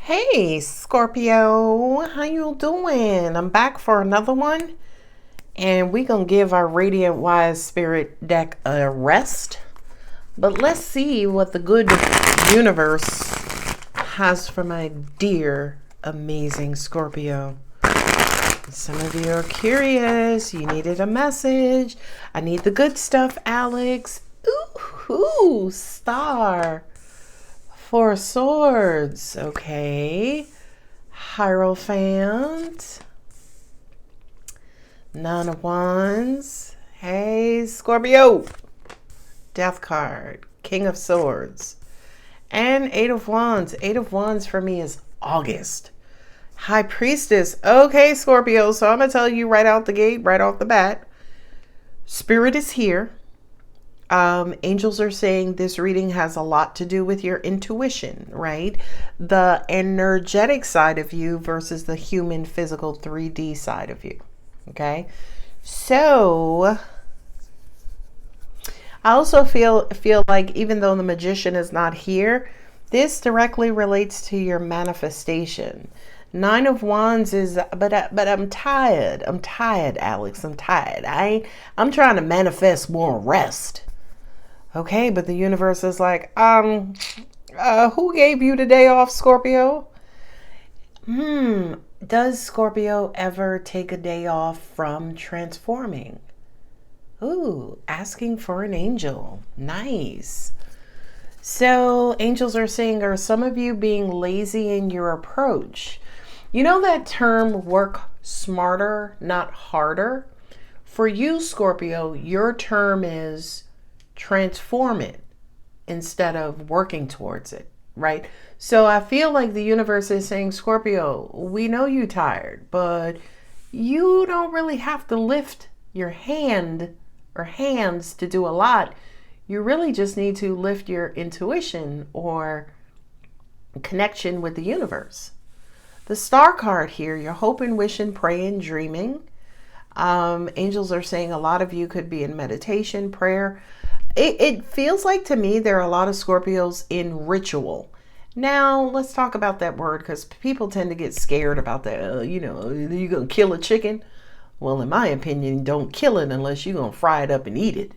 Hey Scorpio, how you doing? I'm back for another one, and we're gonna give our Radiant Wise Spirit deck a rest. But let's see what the good universe has for my dear, amazing Scorpio. Some of you are curious. You needed a message. I need the good stuff, Alex. Ooh, star. Four of Swords. Okay. Hierophant. Nine of Wands. Hey, Scorpio. Death card. King of Swords. And Eight of Wands. Eight of Wands for me is August. High Priestess. Okay, Scorpio. So I'm going to tell you right out the gate, right off the bat. Spirit is here. Angels are saying this reading has a lot to do with your intuition, right? The energetic side of you versus the human physical 3D side of you. Okay. So I also feel like even though the magician is not here, this directly relates to your manifestation. Nine of Wands is, but I'm tired. I'm tired, Alex. I'm tired. I'm trying to manifest more rest. Okay, but the universe is like, who gave you the day off, Scorpio? Does Scorpio ever take a day off from transforming? Ooh, asking for an angel. Nice. So angels are saying, are some of you being lazy in your approach? You know that term, work smarter, not harder? For you, Scorpio, your term is transform it instead of working towards it, right? So I feel like the universe is saying, Scorpio, we know you're tired, but you don't really have to lift your hand or hands to do a lot. You really just need to lift your intuition or connection with the universe. The star card here, you're hoping, wishing, praying, dreaming. Angels are saying a lot of you could be in meditation, prayer. It feels like to me there are a lot of Scorpios in ritual. Now, let's talk about that word because people tend to get scared about that. You're going to kill a chicken? Well, in my opinion, don't kill it unless you're going to fry it up and eat it,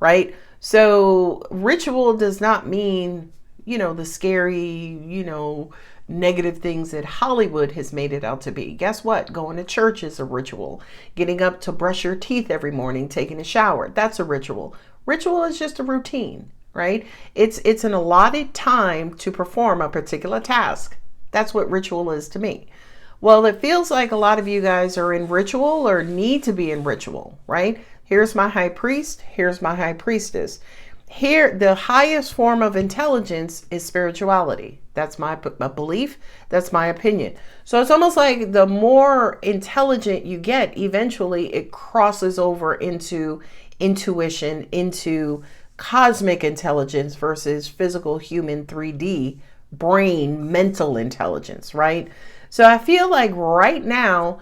right? So ritual does not mean, the scary, negative things that Hollywood has made it out to be. Guess what? Going to church is a ritual. Getting up to brush your teeth every morning, taking a shower, that's a ritual. Ritual is just a routine, right? It's an allotted time to perform a particular task. That's what ritual is to me. Well, it feels like a lot of you guys are in ritual or need to be in ritual, right? Here's my high priest. Here's my high priestess. Here, the highest form of intelligence is spirituality. That's my belief. That's my opinion. So it's almost like the more intelligent you get, eventually it crosses over into intuition, into cosmic intelligence versus physical human 3D brain mental intelligence, right? So I feel like right now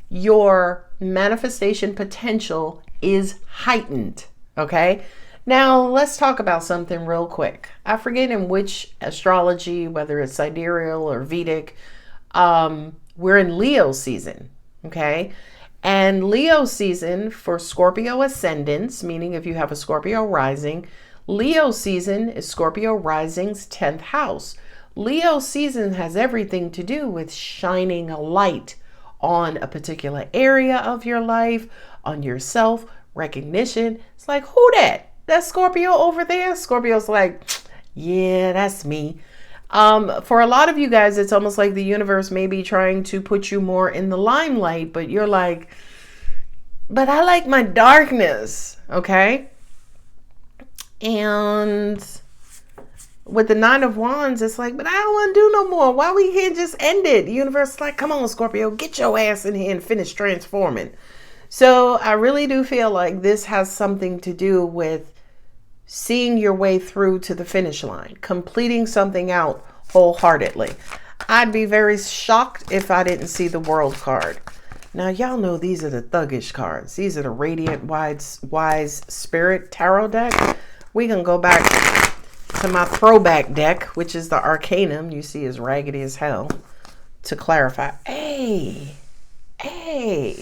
your manifestation potential is heightened, okay? Now let's talk about something real quick. I forget in which astrology, whether it's sidereal or Vedic, we're in Leo season, okay? And Leo season for Scorpio ascendants, meaning if you have a Scorpio rising, Leo season is Scorpio rising's 10th house. Leo season has everything to do with shining a light on a particular area of your life, on yourself, recognition. It's like, who that? That's Scorpio over there? Scorpio's like, yeah, that's me. For a lot of you guys, it's almost like the universe may be trying to put you more in the limelight, but you're like, but I like my darkness, okay? And with the Nine of Wands, it's like, but I don't want to do no more. Why we can't just end it? The universe is like, come on, Scorpio, get your ass in here and finish transforming. So I really do feel like this has something to do with seeing your way through to the finish line, completing something out wholeheartedly. I'd be very shocked if I didn't see the World card. Now, y'all know these are the thuggish cards. These are the Radiant Wise Spirit Tarot deck. We can go back to my throwback deck, which is the Arcanum. You see is raggedy as hell. to clarify. Hey,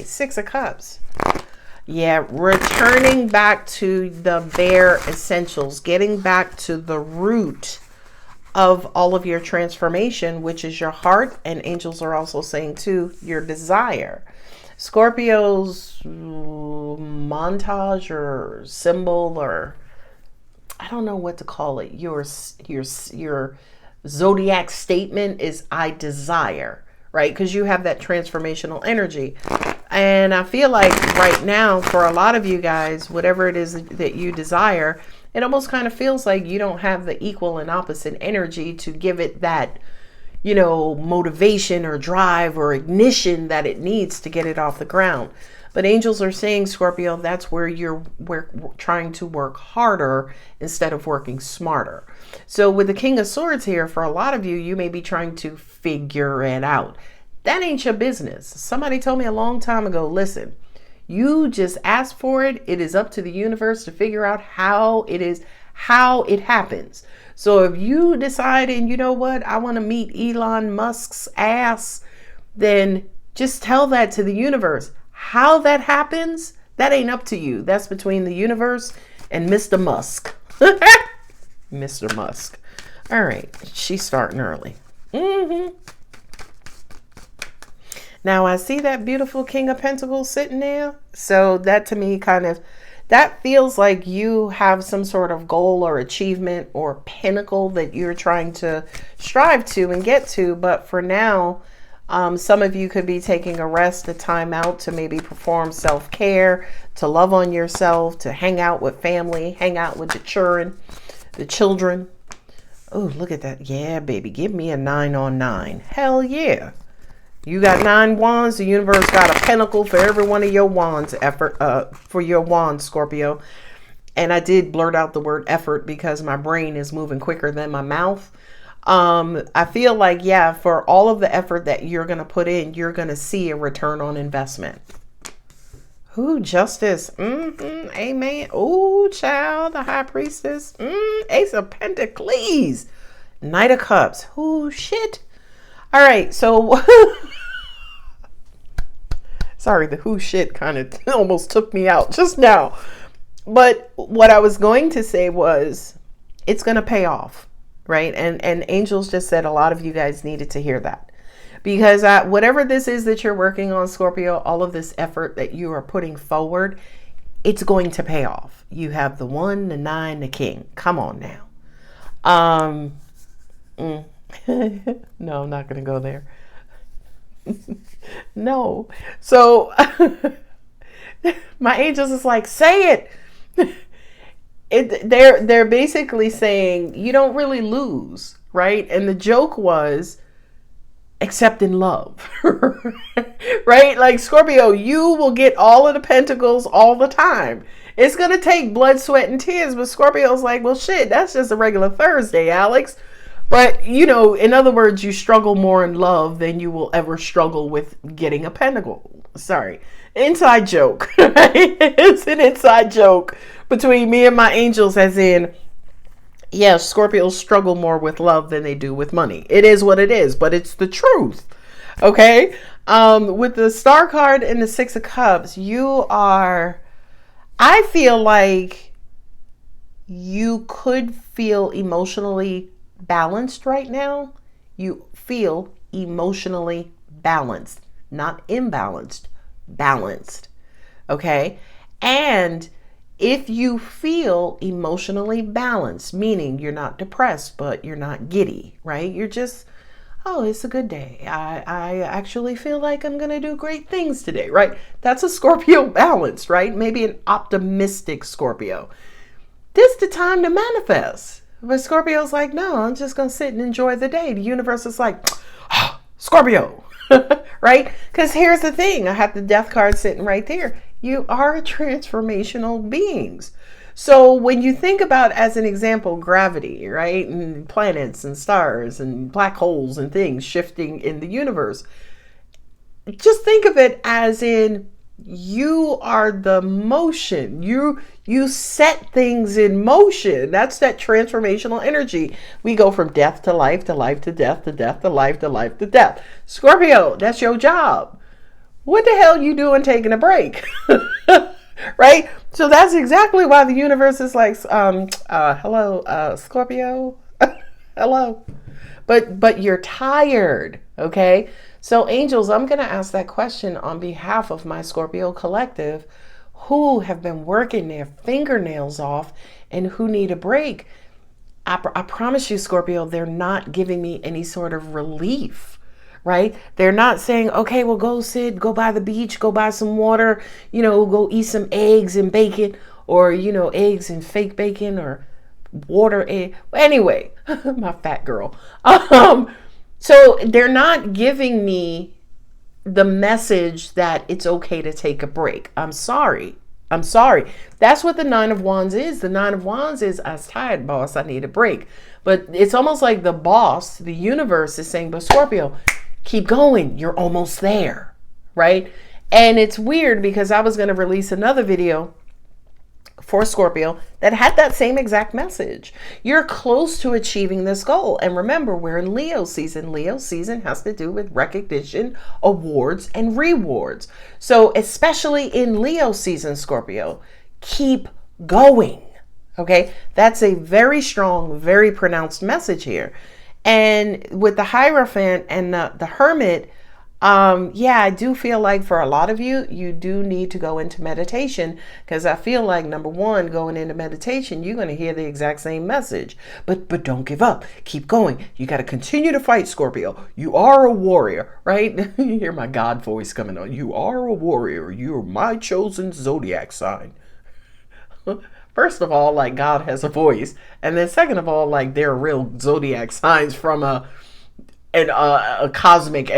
Six of Cups. Yeah, returning back to the bare essentials, getting back to the root of all of your transformation, which is your heart. And angels are also saying too, your desire. Scorpio's montage or symbol, or I don't know what to call it. Your zodiac statement is I desire, right? Because you have that transformational energy. And I feel like right now, for a lot of you guys, whatever it is that you desire, it almost kind of feels like you don't have the equal and opposite energy to give it that, you know, motivation or drive or ignition that it needs to get it off the ground. But angels are saying, Scorpio, that's where you're trying to work harder instead of working smarter. So with the King of Swords here, for a lot of you, you may be trying to figure it out. That ain't your business. Somebody told me a long time ago, listen, you just ask for it. It is up to the universe to figure out how it happens. So if you decide, and you know what, I want to meet Elon Musk's ass, then just tell that to the universe. How that happens, that ain't up to you. That's between the universe and Mr. Musk. Mr. Musk. All right. She's starting early. Now I see that beautiful King of Pentacles sitting there. So that to me that feels like you have some sort of goal or achievement or pinnacle that you're trying to strive to and get to. But for now, some of you could be taking a rest, a time out to maybe perform self-care, to love on yourself, to hang out with family, hang out with the children. Oh, look at that. Yeah, baby. Give me a 9 on 9. Hell yeah. You got 9 wands. The universe got a pentacle for every one of your wands for your wands, Scorpio. And I did blurt out the word effort because my brain is moving quicker than my mouth. I feel like, yeah, for all of the effort that you're going to put in, you're going to see a return on investment. Ooh, Justice. Amen. Ooh, child, the High Priestess. Ace of Pentacles. Knight of Cups. Ooh, shit. All right, so sorry, the who shit kind of almost took me out just now. But what I was going to say was it's going to pay off, right? And angels just said a lot of you guys needed to hear that. Because whatever this is that you're working on, Scorpio, all of this effort that you are putting forward, it's going to pay off. You have the 1, the 9, the King. Come on now. No, I'm not going to go there. No. So my angels is like, say it. They're basically saying you don't really lose, right? And the joke was except in love, right? Like Scorpio, you will get all of the pentacles all the time. It's going to take blood, sweat, and tears. But Scorpio's like, well, shit, that's just a regular Thursday, Alex. But, you know, in other words, you struggle more in love than you will ever struggle with getting a pentacle. Sorry. Inside joke. It's an inside joke between me and my angels, as in, yeah, Scorpios struggle more with love than they do with money. It is what it is, but it's the truth. Okay? With the Star card and the 6 of Cups, I feel like you could feel emotionally balanced right now. You feel emotionally balanced, not imbalanced, balanced. Okay. And if you feel emotionally balanced, meaning you're not depressed, but you're not giddy, right? You're just, oh, it's a good day. I actually feel like I'm going to do great things today, right? That's a Scorpio balance, right? Maybe an optimistic Scorpio. This is the time to manifest. But Scorpio's like, no, I'm just going to sit and enjoy the day. The universe is like, oh, Scorpio, right? Because here's the thing. I have the death card sitting right there. You are transformational beings. So when you think about, as an example, gravity, right? And planets and stars and black holes and things shifting in the universe, just think of it as in You are the motion. You set things in motion. That's that transformational energy. We go from death to life, to life to death, to death to life, to life to death. Scorpio, that's your job. What the hell you doing taking a break? Right? So that's exactly why the universe is like, hello, Scorpio. Hello. But you're tired, okay? So angels, I'm going to ask that question on behalf of my Scorpio collective who have been working their fingernails off and who need a break. I promise you, Scorpio, they're not giving me any sort of relief, right? They're not saying, okay, well, go sit, go by the beach, go buy some water, go eat some eggs and bacon, or, eggs and fake bacon, or water egg. Anyway, my fat girl. So they're not giving me the message that it's okay to take a break. I'm sorry. That's what the Nine of Wands is. The Nine of Wands is, I was tired, boss. I need a break. But it's almost like the boss, the universe is saying, but Scorpio, keep going. You're almost there, right? And it's weird because I was going to release another video for Scorpio that had that same exact message. You're close to achieving this goal. And remember, we're in Leo season. Leo season has to do with recognition, awards, and rewards. So especially in Leo season, Scorpio, keep going. Okay. That's a very strong, very pronounced message here. And with the Hierophant and the Hermit, I do feel like for a lot of you, you do need to go into meditation, because I feel like, number one, going into meditation, you're going to hear the exact same message. But don't give up. Keep going. You got to continue to fight, Scorpio. You are a warrior, right? You hear my God voice coming on. You are a warrior. You're my chosen zodiac sign. First of all, like, God has a voice. And then second of all, like, they're real zodiac signs from a cosmic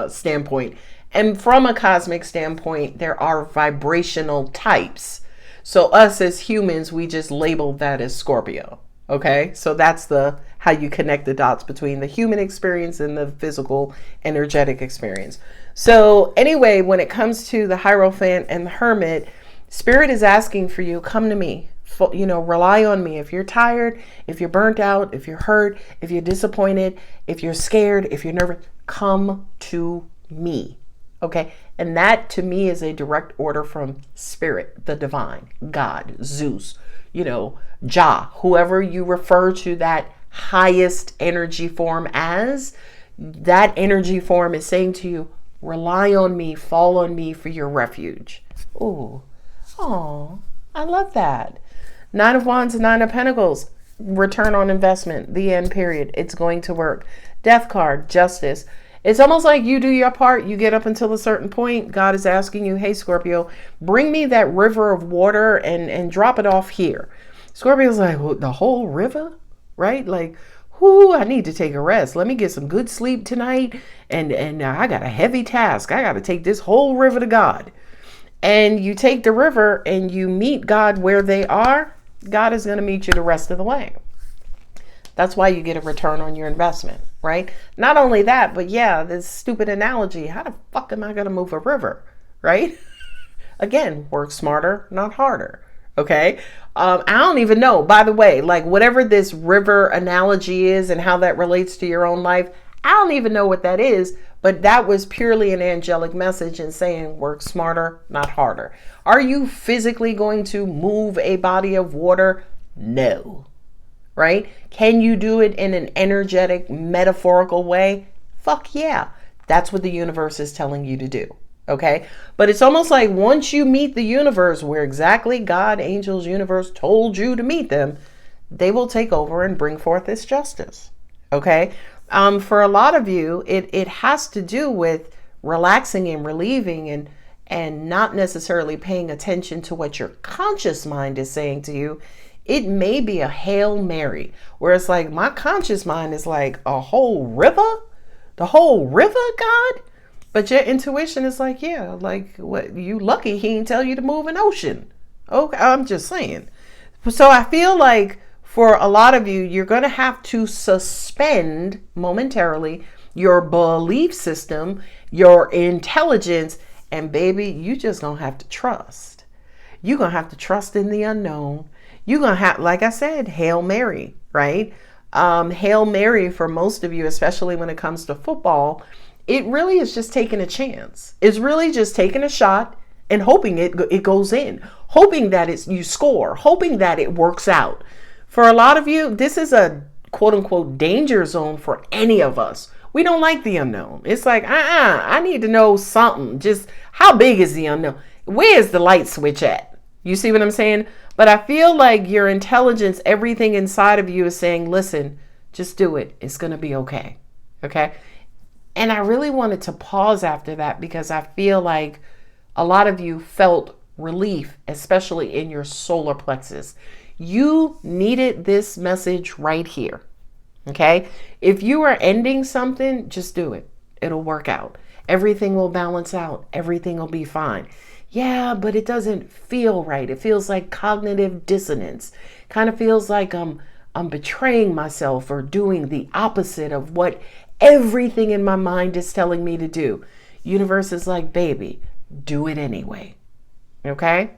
standpoint. And from a cosmic standpoint, there are vibrational types. So us as humans, we just labeled that as Scorpio. Okay, so that's how you connect the dots between the human experience and the physical energetic experience. So anyway, when it comes to the Hierophant and the Hermit, Spirit is asking for you, come to me. Rely on me. If you're tired, if you're burnt out, if you're hurt, if you're disappointed, if you're scared, if you're nervous, come to me. Okay. And that to me is a direct order from Spirit, the divine, God, Zeus, Jah, whoever you refer to that highest energy form as, that energy form is saying to you, rely on me, fall on me for your refuge. Ooh. Oh, I love that. Nine of Wands and Nine of Pentacles, return on investment, the end period. It's going to work. Death card, justice. It's almost like you do your part. You get up until a certain point. God is asking you, hey, Scorpio, bring me that river of water and drop it off here. Scorpio's like, well, the whole river, right? Like, I need to take a rest. Let me get some good sleep tonight. And I got a heavy task. I got to take this whole river to God. And you take the river and you meet God where they are. God is going to meet you the rest of the way. That's why you get a return on your investment, right? Not only that, but this stupid analogy. How the fuck am I going to move a river, right? Again, work smarter, not harder. Okay. I don't even know, by the way, like whatever this river analogy is and how that relates to your own life, I don't even know what that is, but that was purely an angelic message in saying work smarter, not harder. Are you physically going to move a body of water? No. Right? Can you do it in an energetic, metaphorical way? Fuck yeah. That's what the universe is telling you to do. Okay? But it's almost like once you meet the universe where exactly God, angels, universe told you to meet them, they will take over and bring forth this justice. Okay? For a lot of you, it has to do with relaxing and relieving and not necessarily paying attention to what your conscious mind is saying to you. It may be a Hail Mary, where it's like my conscious mind is like a whole river, the whole river, God. But your intuition is like, yeah, like what, you lucky he didn't tell you to move an ocean. Okay, I'm just saying. So I feel like for a lot of you, you're going to have to suspend momentarily your belief system, your intelligence, And baby, you just gonna have to trust. You're gonna have to trust in the unknown. You're gonna have, like I said, Hail Mary, right? Hail Mary for most of you, especially when it comes to football, it really is just taking a chance. It's really just taking a shot and hoping it goes in, hoping that you score, hoping that it works out. For a lot of you, this is a quote unquote danger zone for any of us. We don't like the unknown. It's like, I need to know something. Just how big is the unknown? Where's the light switch at? You see what I'm saying? But I feel like your intelligence, everything inside of you is saying, listen, just do it. It's going to be okay. Okay. And I really wanted to pause after that because I feel like a lot of you felt relief, especially in your solar plexus. You needed this message right here. Okay. If you are ending something, just do it. It'll work out. Everything will balance out. Everything will be fine. Yeah, but it doesn't feel right. It feels like cognitive dissonance. Kind of feels like I'm betraying myself or doing the opposite of what everything in my mind is telling me to do. Universe is like, baby, do it anyway. Okay?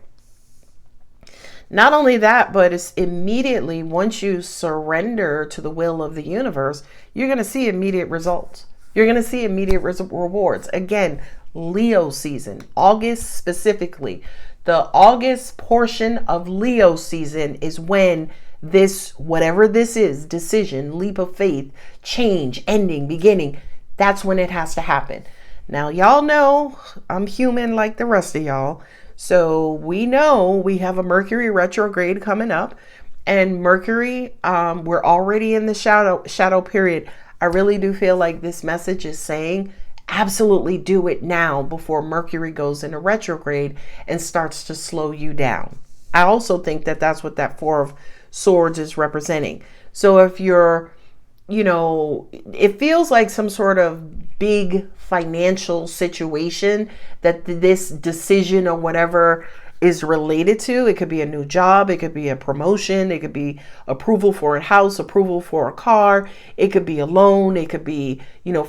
Not only that, but it's immediately once you surrender to the will of the universe, you're going to see immediate results. You're going to see immediate rewards. Again, Leo season, August specifically. The August portion of Leo season is when this, whatever this is, decision, leap of faith, change, ending, beginning, that's when it has to happen. Now, y'all know I'm human like the rest of y'all. So we know we have a Mercury retrograde coming up, and Mercury, we're already in the shadow period. I really do feel like this message is saying, absolutely do it now before Mercury goes into retrograde and starts to slow you down. I also think that that's what that Four of Swords is representing. So if you're, it feels like some sort of big financial situation that this decision or whatever is related to. It could be a new job. It could be a promotion. It could be approval for a house, approval for a car. It could be a loan. It could be,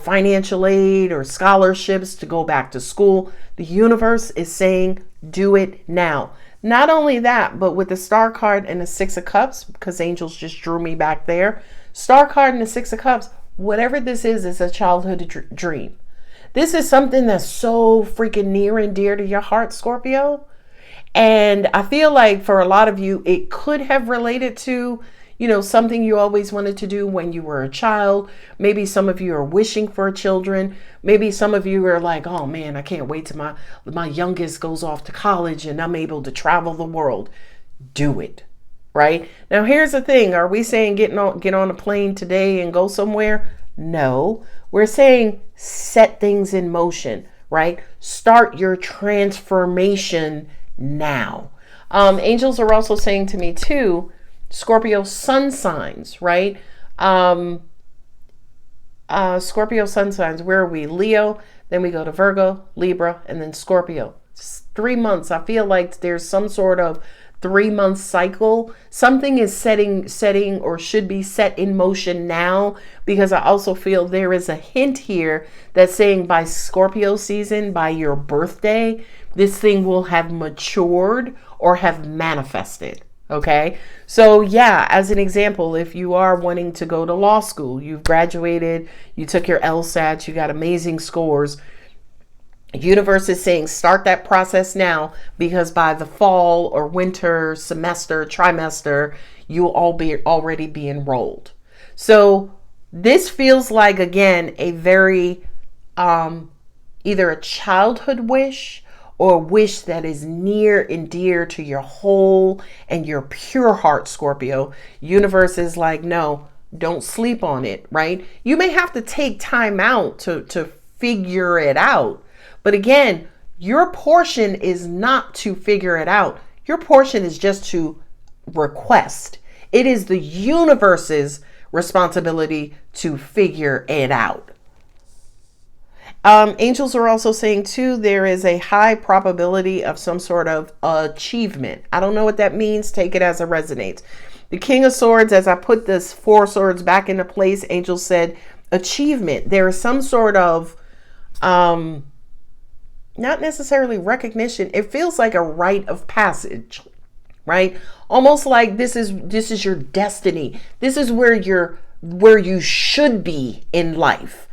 financial aid or scholarships to go back to school. The universe is saying, do it now. Not only that, but with the Star card and the Six of Cups, because angels just drew me back there. Star card and the Six of Cups, whatever this is a childhood dream. This is something that's so freaking near and dear to your heart, Scorpio. And I feel like for a lot of you, it could have related to, something you always wanted to do when you were a child. Maybe some of you are wishing for children. Maybe some of you are like, oh man, I can't wait till my youngest goes off to college and I'm able to travel the world. Do it. Right? Now, here's the thing. Are we saying get on a plane today and go somewhere? No. We're saying set things in motion, right? Start your transformation now. Angels are also saying to me too, Scorpio sun signs, right? Scorpio sun signs, where are we? Leo, then we go to Virgo, Libra, and then Scorpio. It's 3 months. I feel like there's some sort of 3-month cycle. Something is setting or should be set in motion now, because I also feel there is a hint here that's saying by Scorpio season, by your birthday, this thing will have matured or have manifested. Okay. So yeah, as an example, if you are wanting to go to law school, you've graduated, you took your LSAT, you got amazing scores. Universe is saying start that process now, because by the fall or winter semester, trimester, you'll already be enrolled. So this feels like, again, a very either a childhood wish or a wish that is near and dear to your whole and your pure heart, Scorpio. Universe is like, no, don't sleep on it, right? You may have to take time out to figure it out. But again, your portion is not to figure it out. Your portion is just to request. It is the universe's responsibility to figure it out. Angels are also saying too, there is a high probability of some sort of achievement. I don't know what that means. Take it as it resonates. The King of Swords, as I put this Four Swords back into place, Angels said achievement. There is some sort of not necessarily recognition. It feels like a rite of passage, right? Almost like this is your destiny. This is where you should be in life.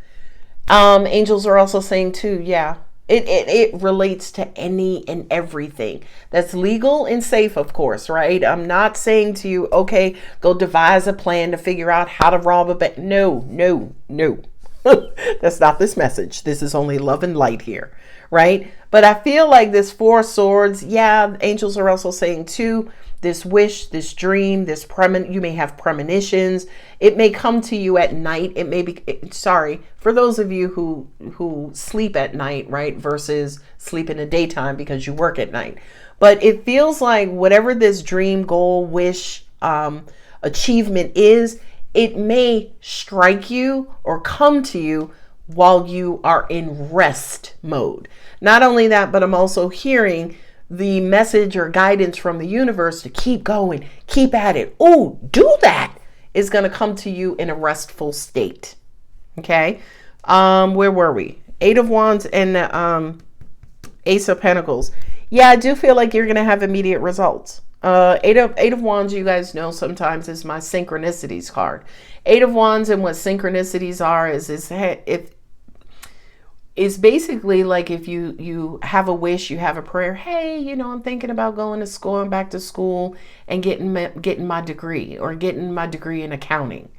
Angels are also saying too, yeah, it relates to any and everything that's legal and safe, of course, right? I'm not saying to you, okay, go devise a plan to figure out how to rob a bank. No. That's not this message. This is only love and light here, right? But I feel like this Four of Swords, yeah, angels are also saying too, this wish, this dream, you may have premonitions. It may come to you at night. It may be, sorry, for those of you who sleep at night, right? Versus sleep in the daytime because you work at night. But it feels like whatever this dream, goal, wish, achievement is, it may strike you or come to you while you are in rest mode. Not only that, but I'm also hearing the message or guidance from the universe to keep going, keep at it. Oh, do that is going to come to you in a restful state. Okay. Where were we? Eight of Wands and Ace of Pentacles. Yeah, I do feel like you're going to have immediate results. Eight of Wands, you guys know sometimes is my Synchronicities card. Eight of Wands and what Synchronicities are is basically like if you have a wish, you have a prayer. Hey, I'm thinking about going back to school and getting my degree or getting my degree in accounting,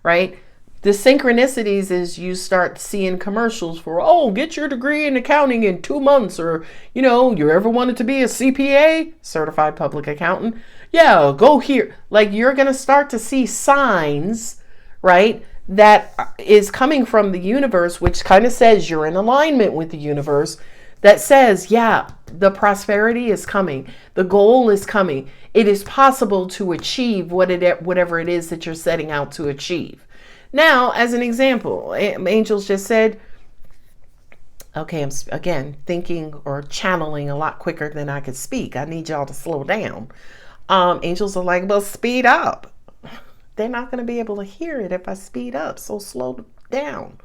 right? The Synchronicities is you start seeing commercials for, oh, get your degree in accounting in 2 months, or, you ever wanted to be a CPA, certified public accountant? Yeah, go here. Like you're going to start to see signs, right? That is coming from the universe, which kind of says you're in alignment with the universe, that says, yeah, the prosperity is coming. The goal is coming. It is possible to achieve whatever it is that you're setting out to achieve. Now, as an example, angels just said, okay, I'm again thinking or channeling a lot quicker than I could speak. I need y'all to slow down. Angels are like, well, speed up. They're not going to be able to hear it if I speed up, so slow down.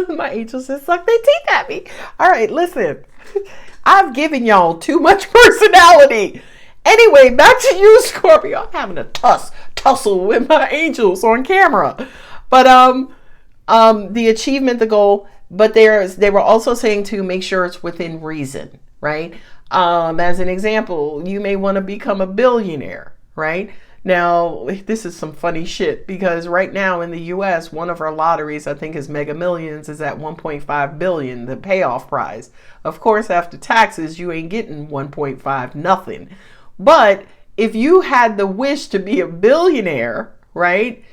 My angels just suck their teeth at me. All right, listen. I've given y'all too much personality. Anyway, back to you, Scorpio. I'm having a tussle with my angels on camera. But the achievement, the goal, but they were also saying to make sure it's within reason, right? As an example, you may want to become a billionaire, right? Now, this is some funny shit because right now in the US, one of our lotteries, I think is Mega Millions, is at 1.5 billion, the payoff prize. Of course, after taxes, you ain't getting 1.5 nothing. But if you had the wish to be a billionaire, right?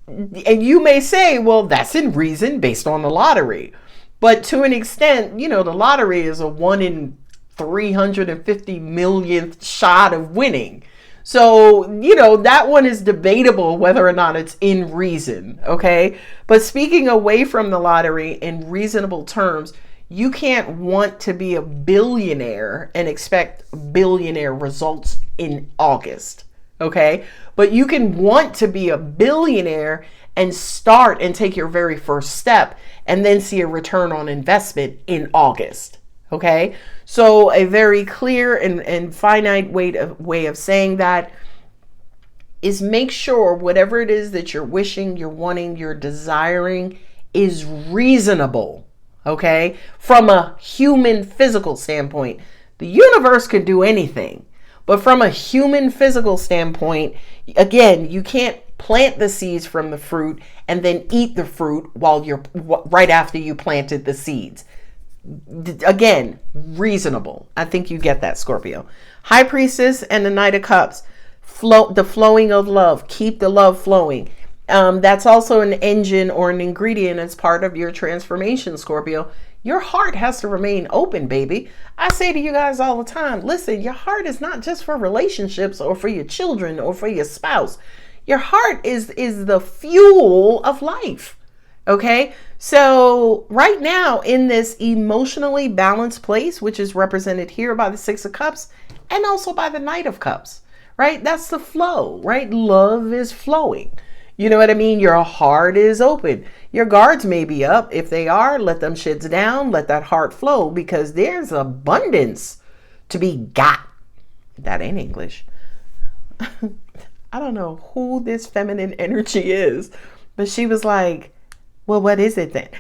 And you may say, well, that's in reason based on the lottery. But to an extent, the lottery is a 1 in 350 millionth shot of winning. So, that one is debatable whether or not it's in reason, okay? But speaking away from the lottery in reasonable terms, you can't want to be a billionaire and expect billionaire results in August, okay? But you can want to be a billionaire and start and take your very first step and then see a return on investment in August. Okay, so a very clear and finite way of saying that is make sure whatever it is that you're wishing, you're wanting, you're desiring is reasonable. Okay, from a human physical standpoint, the universe could do anything, but from a human physical standpoint, again, you can't plant the seeds from the fruit and then eat the fruit right after you planted the seeds. Again, reasonable. I think you get that, Scorpio. High Priestess and the Knight of Cups. The flowing of love. Keep the love flowing. That's also an engine or an ingredient as part of your transformation, Scorpio. Your heart has to remain open, baby. I say to you guys all the time, listen, your heart is not just for relationships or for your children or for your spouse. Your heart is the fuel of life. Okay, so right now in this emotionally balanced place, which is represented here by the Six of Cups and also by the Knight of Cups, right? That's the flow, right? Love is flowing. You know what I mean? Your heart is open. Your guards may be up. If they are, let them shits down. Let that heart flow, because there's abundance to be got. That ain't English. I don't know who this feminine energy is, but she was like, well, what is it then?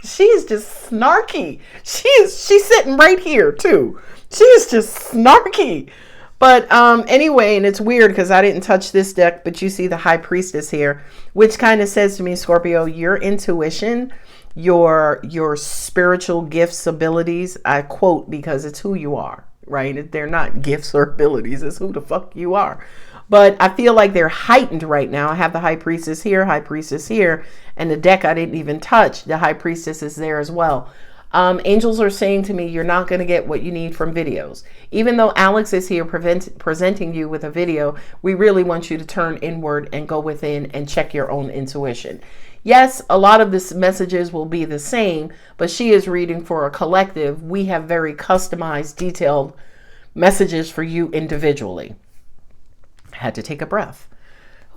She's just snarky. She's sitting right here too. She is just snarky. But anyway, and it's weird because I didn't touch this deck, but you see the High Priestess here, which kind of says to me, Scorpio, your intuition, your spiritual gifts, abilities, I quote because it's who you are, right? They're not gifts or abilities. It's who the fuck you are. But I feel like they're heightened right now. I have the High Priestess here, and the deck I didn't even touch. The High Priestess is there as well. Angels are saying to me, you're not going to get what you need from videos. Even though Alex is here presenting you with a video, we really want you to turn inward and go within and check your own intuition. Yes, a lot of the messages will be the same, but she is reading for a collective. We have very customized, detailed messages for you individually. Had to take a breath.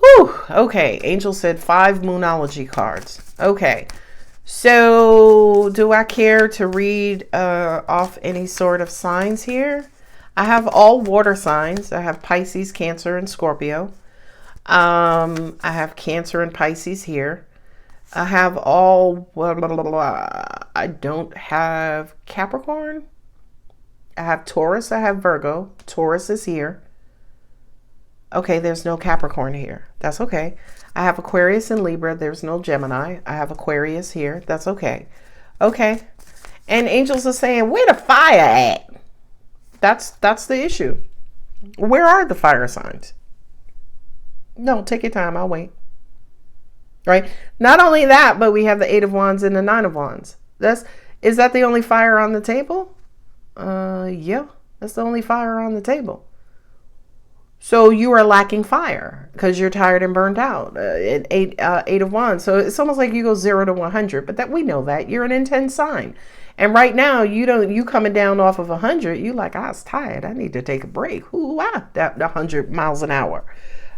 Whew. Okay, Angel said 5 Moonology cards. Okay. So do I care to read off any sort of signs here? I have all water signs. I have Pisces, Cancer, and Scorpio. I have Cancer and Pisces here. I have all, blah, blah, blah, blah. I don't have Capricorn. I have Taurus. I have Virgo. Taurus is here. Okay, there's no Capricorn here. That's okay. I have Aquarius and Libra. There's no Gemini. I have Aquarius here. That's okay. Okay. And angels are saying, where the fire at? That's the issue. Where are the fire signs? No, take your time. I'll wait. Right? Not only that, but we have the 8 of Wands and the 9 of Wands. Is that the only fire on the table? Yeah. That's the only fire on the table. So you are lacking fire because you're tired and burned out. Eight of Wands. So it's almost like you go 0 to 100, but that we know that you're an intense sign. And right now you coming down off of 100. You like, I was tired. I need to take a break. Ooh, that 100 miles an hour.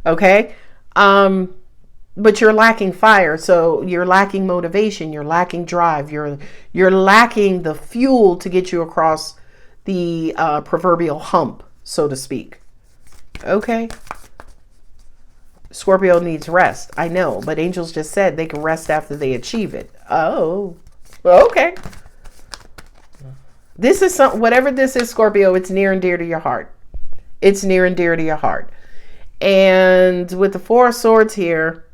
Okay. But you're lacking fire. So you're lacking motivation. You're lacking drive. You're lacking the fuel to get you across the proverbial hump, so to speak. Okay. Scorpio needs rest. I know, but angels just said they can rest after they achieve it. Oh, well, okay. This is whatever this is, Scorpio, it's near and dear to your heart. It's near and dear to your heart. And with the 4 of Swords here,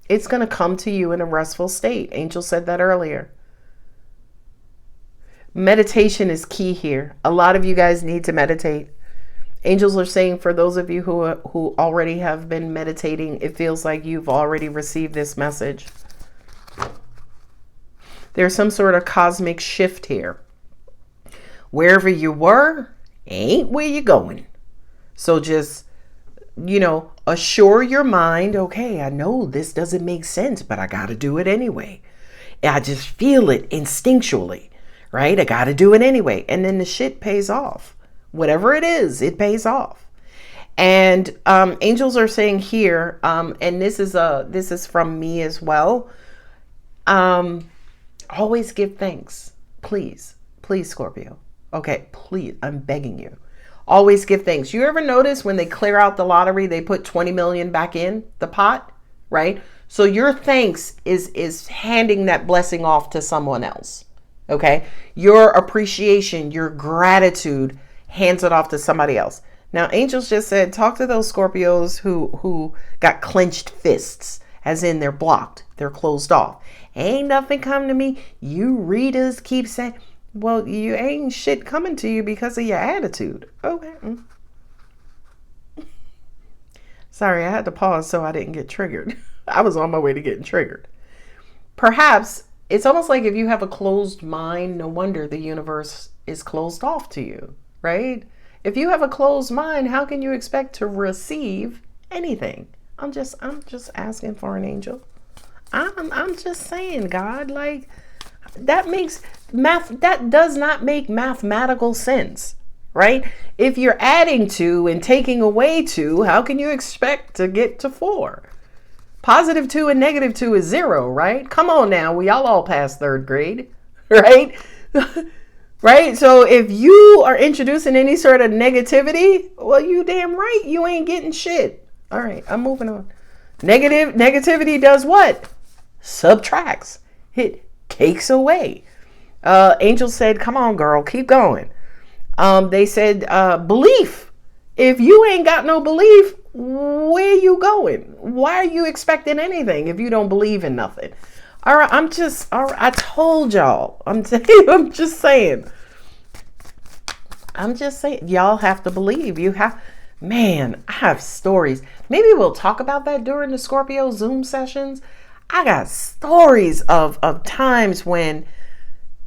it's going to come to you in a restful state. Angel said that earlier. Meditation is key here. A lot of you guys need to meditate. Angels are saying for those of you who already have been meditating, it feels like you've already received this message. There's some sort of cosmic shift here. Wherever you were, ain't where you're going. So just, assure your mind, okay, I know this doesn't make sense, but I got to do it anyway. I just feel it instinctually. Right? I got to do it anyway. And then the shit pays off. Whatever it is, it pays off. And angels are saying here, and this is from me as well. Always give thanks. Please, Scorpio. Okay, please, I'm begging you. Always give thanks. You ever notice when they clear out the lottery, they put 20 million back in the pot, right? So your thanks is handing that blessing off to someone else. Okay, your appreciation, your gratitude hands it off to somebody else. Now, angels just said, talk to those Scorpios who got clenched fists, as in they're blocked, they're closed off. Ain't nothing come to me. You readers keep saying, well, you ain't shit coming to you because of your attitude. Okay. Sorry, I had to pause so I didn't get triggered. I was on my way to getting triggered. Perhaps it's almost like if you have a closed mind, no wonder the universe is closed off to you, right? If you have a closed mind, how can you expect to receive anything? I'm just asking for an angel. I'm just saying, God, like that does not make mathematical sense. right? If you're adding 2 and taking away 2, how can you expect to get to 4? Positive 2 and negative 2 is 0, right? Come on now. We all passed 3rd grade, right? Right? So if you are introducing any sort of negativity, well, you damn right you ain't getting shit. All right, I'm moving on. Negativity does what? Subtracts. It takes away. Angel said, come on, girl, keep going. They said, belief. If you ain't got no belief, where you going? Why are you expecting anything if you don't believe in nothing? All right, I told y'all. I'm just saying. Y'all have to believe. Man, I have stories. Maybe we'll talk about that during the Scorpio Zoom sessions. I got stories of times when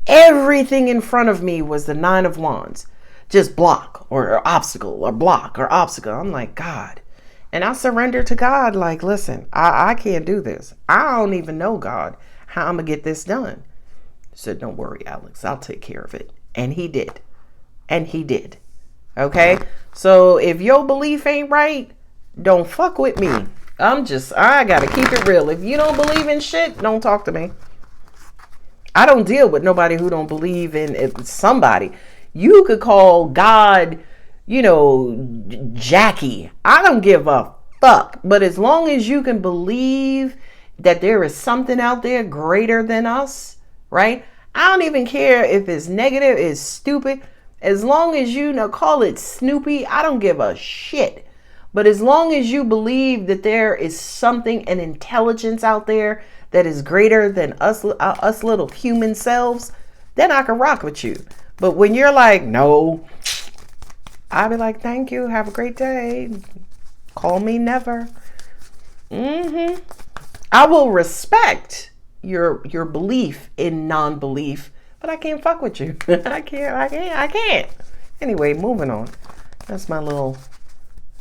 everything in front of me was the 9 of Wands. Just block or obstacle or block or obstacle. I'm like, God. And I surrender to God like, listen, I can't do this. I don't even know, God, how I'm going to get this done. He said, don't worry, Alex, I'll take care of it. And he did. And he did. Okay? So if your belief ain't right, don't fuck with me. I got to keep it real. If you don't believe in shit, don't talk to me. I don't deal with nobody who don't believe in somebody. You could call God, Jackie. I don't give a fuck. But as long as you can believe that there is something out there greater than us, right? I don't even care if it's negative, it's stupid. As long as you call it Snoopy, I don't give a shit. But as long as you believe that there is something, an intelligence out there that is greater than us little human selves, then I can rock with you. But when you're like, no, I'll be like, thank you. Have a great day. Call me never. I will respect your belief in non-belief, but I can't fuck with you. I can't. Anyway, moving on. That's my little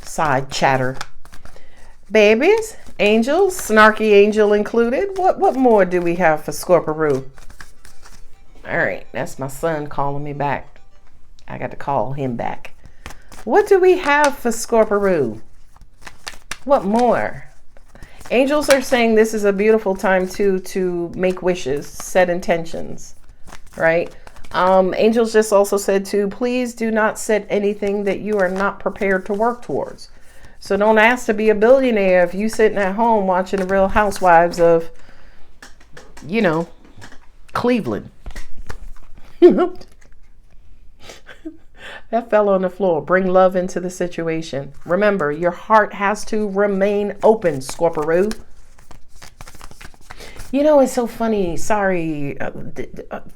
side chatter. Babies, angels, snarky angel included. What more do we have for Scorpio? All right, that's my son calling me back. I got to call him back. What do we have for Scorpio? What more? Angels are saying this is a beautiful time to make wishes, set intentions, right? Angels just also said please do not set anything that you are not prepared to work towards. So don't ask to be a billionaire if you sitting at home watching the Real Housewives of, Cleveland. That fell on the floor. Bring love into the situation. Remember, your heart has to remain open, Scorpio. It's so funny. Sorry.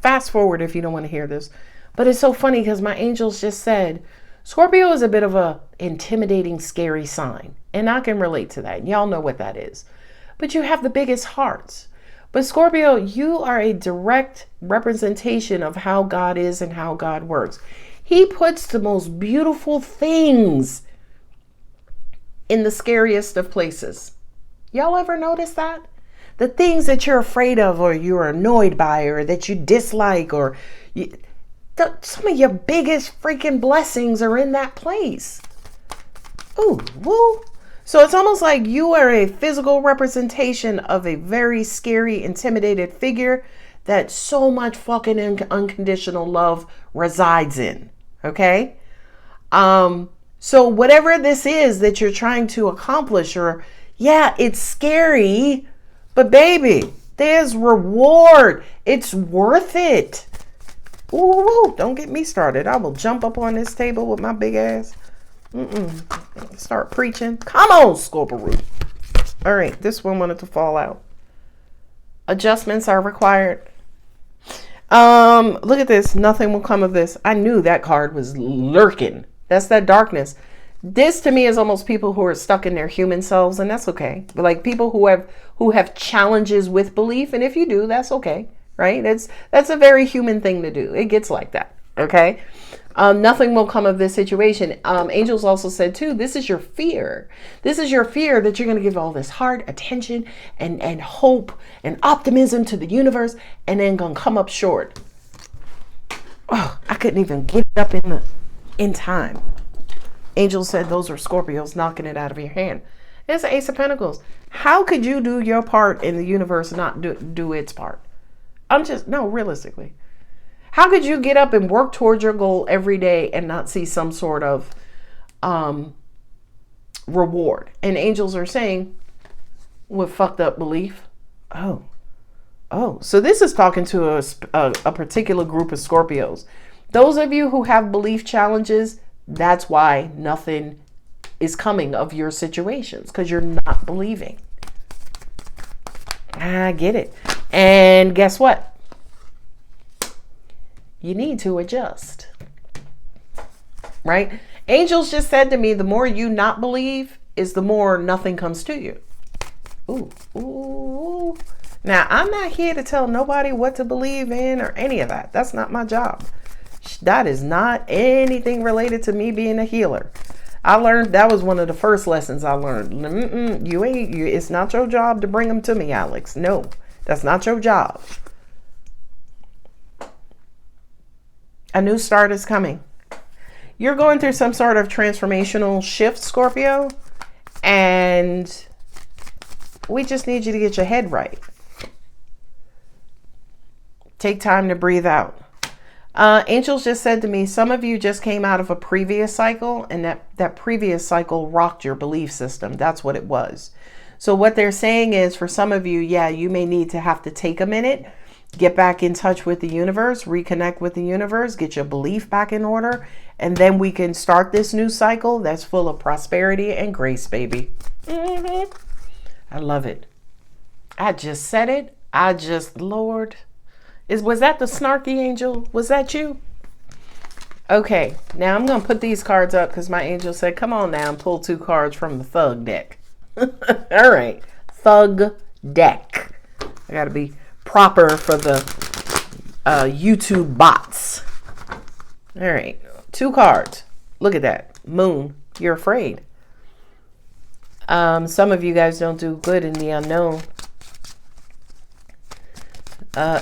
Fast forward if you don't want to hear this. But it's so funny because my angels just said, Scorpio is a bit of a intimidating, scary sign. And I can relate to that. Y'all know what that is. But you have the biggest hearts. But Scorpio, you are a direct representation of how God is and how God works. He puts the most beautiful things in the scariest of places. Y'all ever notice that? The things that you're afraid of or you're annoyed by or that you dislike or some of your biggest freaking blessings are in that place. Ooh, woo. So it's almost like you are a physical representation of a very scary, intimidated figure that so much fucking unconditional love resides in. Okay? So whatever this is that you're trying to accomplish, or it's scary, but baby, there's reward. It's worth it. Ooh, don't get me started. I will jump up on this table with my big ass. Start preaching. Come on, Scorpio. All right, this one wanted to fall out. Adjustments are required. Look at this. Nothing will come of this. I knew that card was lurking. That's that darkness. This to me is almost people who are stuck in their human selves, and that's okay. But like people who have challenges with belief, and if you do, that's okay, right? That's a very human thing to do. It gets like that. Okay. Nothing will come of this situation. Angels also said too, this is your fear. This is your fear that you're going to give all this heart, attention, and hope and optimism to the universe, and then going to come up short. Oh, I couldn't even get it up in the... in time. Angel said those are Scorpios knocking it out of your hand. It's the Ace of Pentacles. How could you do your part in the universe and not do its part? Realistically. How could you get up and work towards your goal every day and not see some sort of reward? And angels are saying, with fucked up belief. Oh, so this is talking to a particular group of Scorpios. Those of you who have belief challenges, that's why nothing is coming of your situations, because you're not believing. I get it. And guess what? You need to adjust. Right? Angels just said to me, the more you not believe is the more nothing comes to you. Ooh. Now, I'm not here to tell nobody what to believe in or any of that. That's not my job. That is not anything related to me being a healer. I learned, that was one of the first lessons I learned. It's not your job to bring them to me, Alex. No, that's not your job. A new start is coming. You're going through some sort of transformational shift, Scorpio, and we just need you to get your head right. Take time to breathe out. Angels just said to me, some of you just came out of a previous cycle, and that previous cycle rocked your belief system. That's what it was. So what they're saying is, for some of you, yeah, you may need to have to take a minute, get back in touch with the universe, reconnect with the universe, get your belief back in order, and then we can start this new cycle that's full of prosperity and grace, baby. I love it. I just said it. Lord. Was that the snarky angel? Was that you? Okay, now I'm going to put these cards up because my angel said, come on now and pull 2 cards from the Thug deck. All right, Thug deck. I got to be proper for the YouTube bots. All right, 2 cards. Look at that. Moon, you're afraid. Some of you guys don't do good in the unknown.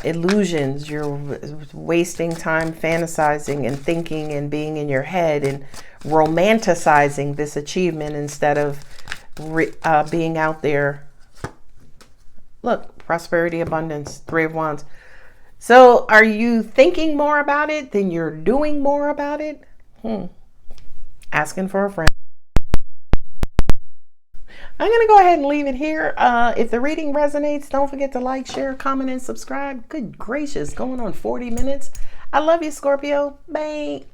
Illusions, you're wasting time fantasizing and thinking and being in your head and romanticizing this achievement instead of being out there. Look, prosperity, abundance, 3 of Wands. So are you thinking more about it than you're doing more about it? Asking for a friend. I'm going to go ahead and leave it here. If the reading resonates, don't forget to like, share, comment, and subscribe. Good gracious, going on 40 minutes. I love you, Scorpio. Bye.